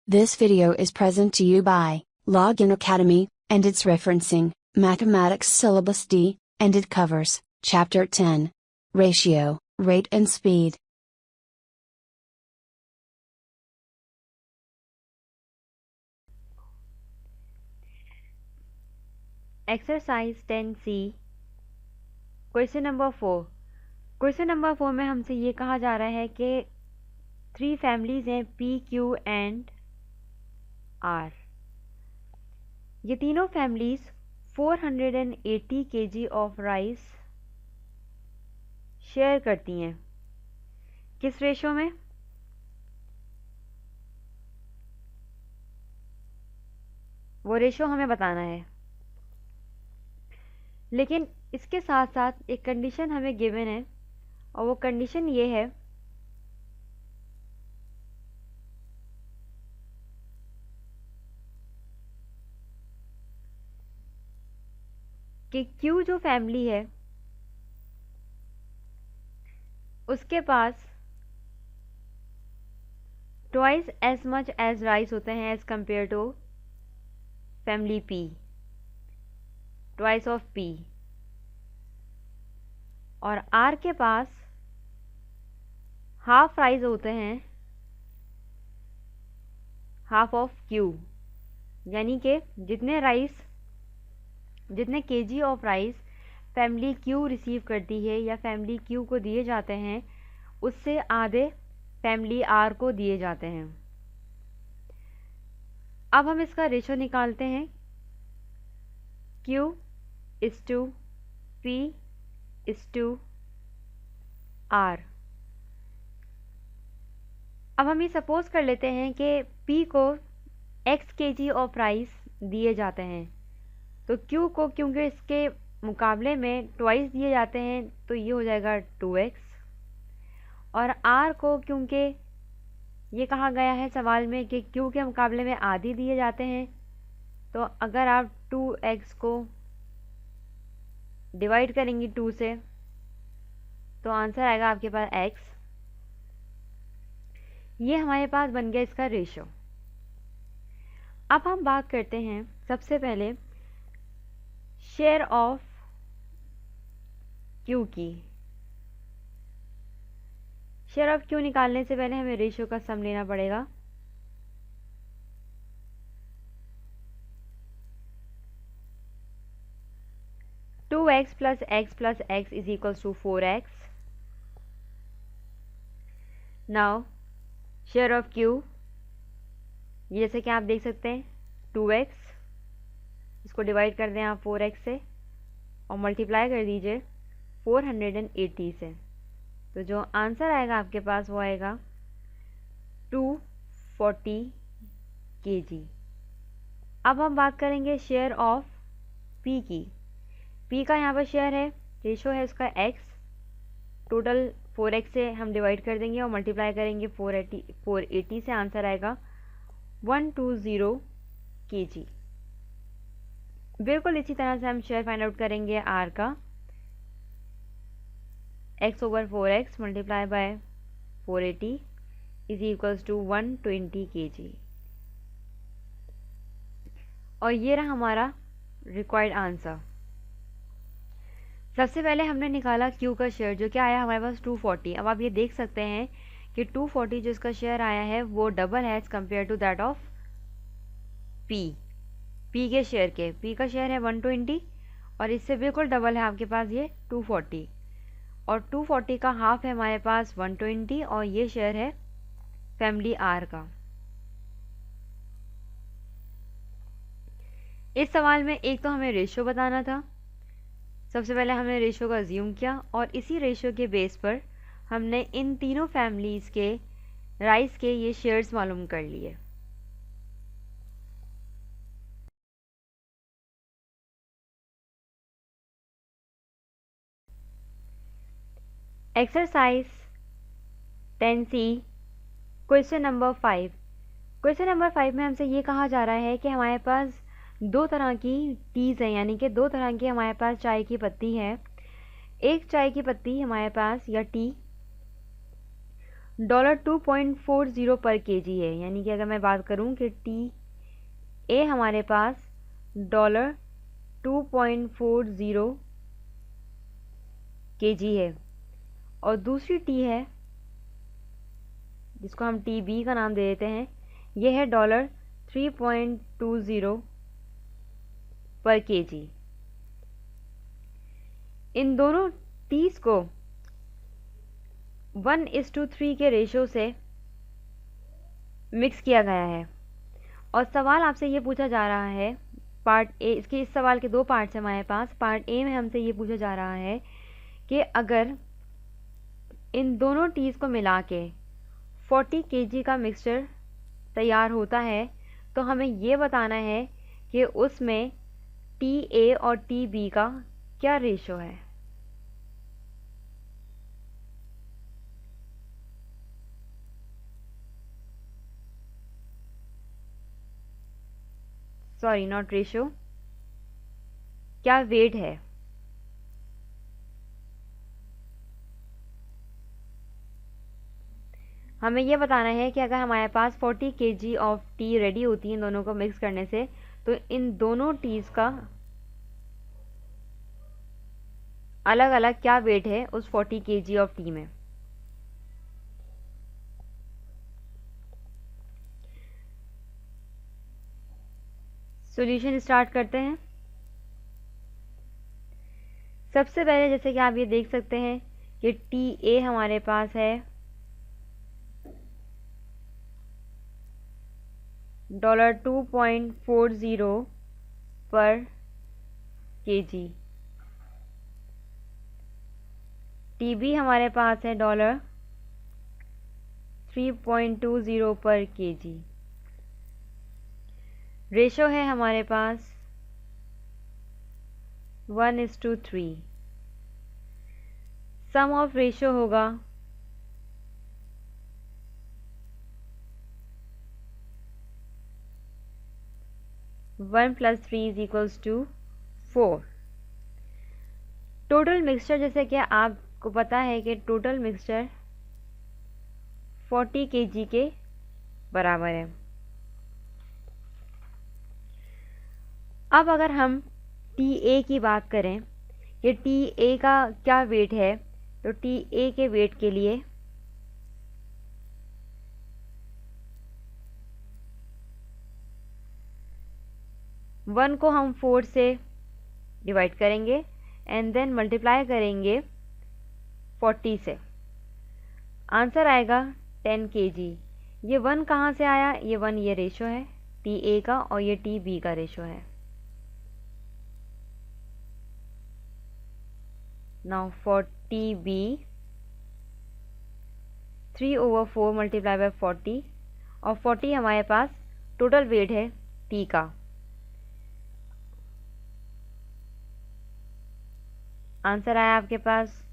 This video is present to you by Login Academy, and it's referencing Mathematics Syllabus D, and it covers Chapter 10, Ratio, Rate and Speed. Exercise 10C, question number 4। Question number 4 में हमसे ये कहा जा रहा है कि 3 families हैं P, Q and R। ये तीनों families 480 kg of rice share करती हैं। किस रेशो में? वो रेशो हमें बताना है, लेकिन इसके साथ साथ एक कंडीशन हमें गिवन है, और वो कंडीशन ये है कि Q जो फैमिली है उसके पास twice as much as rice होते हैं as compare to family P, twice of P। और R के पास हाफ राइस होते हैं हाफ ऑफ Q, यानी कि जितने KG of rice family Q receive करती है या फैमिली Q को दिए जाते हैं, उससे आधे फैमिली R को दिए जाते हैं। अब हम इसका रेशो निकालते हैं, Q is to P is to R। अब हम ये सपोज कर लेते हैं कि P को x kg ऑफ राइस दिए जाते हैं, तो Q को क्योंकि इसके मुकाबले में ट्वाइस दिए जाते हैं तो ये हो जाएगा 2x, और R को क्योंकि ये कहा गया है सवाल में कि Q के मुकाबले में आधी दिए जाते हैं, तो अगर आप 2x को डिवाइड करेंगी 2 से तो आंसर आएगा आपके पास x। ये हमारे पास बन गया इसका रेशो। अब हम बात करते हैं सबसे पहले शेयर ऑफ Q की। शेयर ऑफ Q निकालने से पहले हमें रेशो का सम लेना पड़ेगा। Two x plus x is equals to 4x। Now share of Q, ये जैसे कि आप देख सकते हैं 2x, इसको डिवाइड कर दें आप 4x से और मल्टीप्लाई कर दीजिए 480 से, तो जो आंसर आएगा आपके पास वो आएगा 240 kg। अब हम बात करेंगे शेयर ऑफ P की। P का यहाँ पर शेयर है, रेशो है उसका x, टोटल 4x से हम डिवाइड कर देंगे और मल्टीप्लाई करेंगे 480 से, आंसर आएगा 120 kg। बिल्कुल इसी तरह से हम शेयर फाइंड आउट करेंगे R का, x over 4x multiply by 480 is equals to 120 kg। और ये रहा हमारा रिक्वायर्ड आंसर। सबसे पहले हमने निकाला Q का शेयर, जो कि आया हमारे पास 240। अब आप ये देख सकते हैं कि 240 जो इसका शेयर आया है वो डबल है as compare to that of P के शेयर के। P का शेयर है 120 और इससे बिल्कुल डबल है आपके पास ये 240, और 240 का हाफ है हमारे पास 120, और ये शेयर है फैमिली R का। इस सवाल में एक तो हमें रेशो बताना था, सबसे पहले हमने रेशो का अज्यूम किया और इसी रेशो के बेस पर हमने इन तीनों फैमिलीज के राइस के ये शेयर्स मालूम कर लिए। Exercise 10C, question number 5। Question number 5 में हमसे ये कहा जा रहा है कि हमारे पास दो तरह की टीज है, यानी कि दो तरह की हमारे पास चाय की पत्ती है। एक चाय की पत्ती हमारे पास या टी $2.40 पर केजी है। यानी कि अगर मैं बात करूं कि TA हमारे पास $2.40 केजी है, और दूसरी टी है जिसको हम TB का नाम दे देते हैं, यह है $3.20 पर केजी। इन दोनों टीज को 1:3 के रेशो से मिक्स किया गया है। और सवाल आपसे ये पूछा जा रहा है, पार्ट ए, इसके इस सवाल के दो पार्ट्स हैं हमारे पास। पार्ट ए में हमसे ये पूछा जा रहा है कि अगर इन दोनों टीज को मिला के 40 केजी का मिक्सचर तैयार होता है, तो हमें ये बताना है कि उसमें TA और TB का क्या रेशो है। सॉरी, नॉट रेशो, क्या वेट है। हमें यह बताना है कि अगर हमारे पास 40 केजी ऑफ टी रेडी होती है इन दोनों को मिक्स करने से, तो इन दोनों टीज का अलग अलग क्या वेट है उस 40 केजी ऑफ टी में। सॉल्यूशन स्टार्ट करते हैं। सबसे पहले जैसे कि आप ये देख सकते हैं कि TA हमारे पास है $2.40 पर केजी। TB हमारे पास है $3.20 पर केजी। रेशो है हमारे पास 1:3। सम ऑफ रेशो होगा 1 + 3 = 4। टोटल मिक्सचर, जैसे कि आपको पता है कि टोटल मिक्सचर 40 केजी के बराबर है। अब अगर हम TA की बात करें कि TA का क्या वेट है, तो TA के वेट के लिए वन को हम 4 से डिवाइड करेंगे एंड देन मल्टीप्लाई करेंगे 40 से। आंसर आएगा 10 केजी। ये 1 कहाँ से आया? ये 1 ये रेशो है TA का, और ये TB का रेशो है। Now for TB 3/4 multiply by 40, और 40 हमारे पास टोटल वेट है T का। आंसर आया आपके पास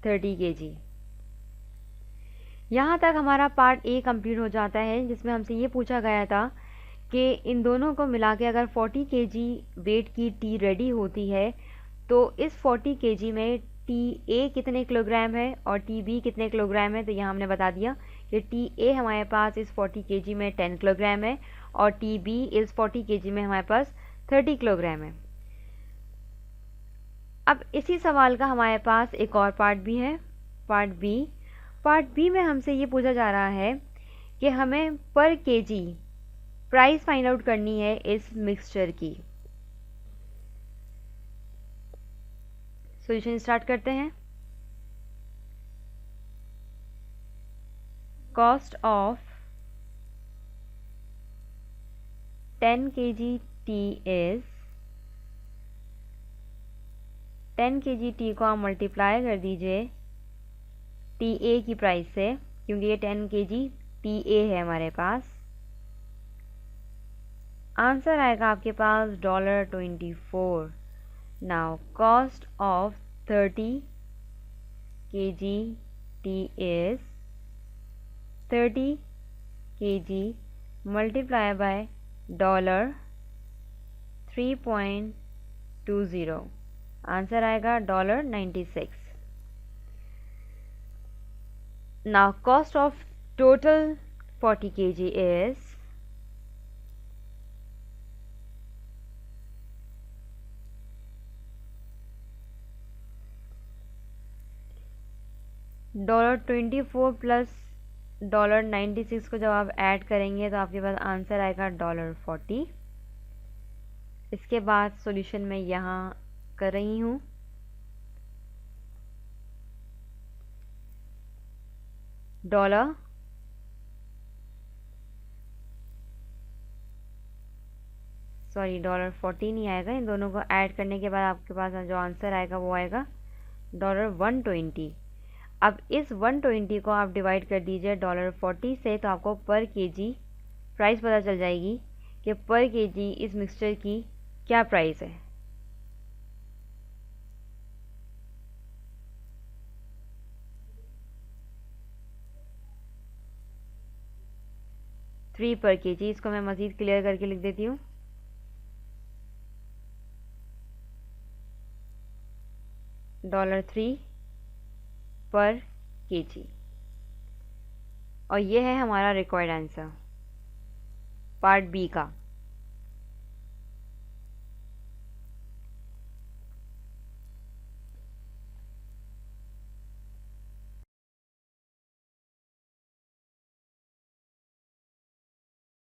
30 केजी। यहाँ तक हमारा पार्ट A कंप्लीट हो जाता है, जिसमें हमसे ये पूछा गया था कि इन दोनों को मिला के अगर 40 केजी वेट की टी रेडी होती है, तो इस 40 केजी में TA कितने किलोग्राम है और TB कितने किलोग्राम है। तो यहाँ हमने बता दिया कि TA हमारे पास इस 40 केजी में 10 किलोग्राम है, और TB इस 40 केजी में हमारे पास 30 किलोग्राम है। अब इसी सवाल का हमारे पास एक और पार्ट भी है, पार्ट B। पार्ट B में हमसे ये पूछा जा रहा है कि हमें पर केजी प्राइस फाइंड आउट करनी है इस मिक्सचर की। सॉल्यूशन स्टार्ट करते हैं। Cost of 10 kg T is 10 kg T को आप मल्टीप्लाई कर दीजिए TA की प्राइस से, क्योंकि ये 10 kg TA है हमारे पास। आंसर आएगा आपके पास $24। Now cost of 30 kg T is 30 kg multiply by $3.20। Answer आएगा $96। Now cost of total 40 kg is $24 plus $96 को जब आप ऐड करेंगे तो आपके पास आंसर आएगा $40। इसके बाद सॉल्यूशन मैं यहाँ कर रही हूँ। $40 नहीं आएगा, इन दोनों को ऐड करने के बाद आपके पास जो आंसर आएगा वो आएगा $120। अब इस 120 को आप डिवाइड कर दीजिए $40 से, तो आपको पर केजी प्राइस पता चल जाएगी कि पर केजी इस मिक्सचर की क्या प्राइस है। $3 पर केजी, इसको मैं मज़ीद क्लियर करके लिख देती हूँ। $3 पर केजी। और ये है हमारा रिक्वायर्ड आंसर पार्ट बी का।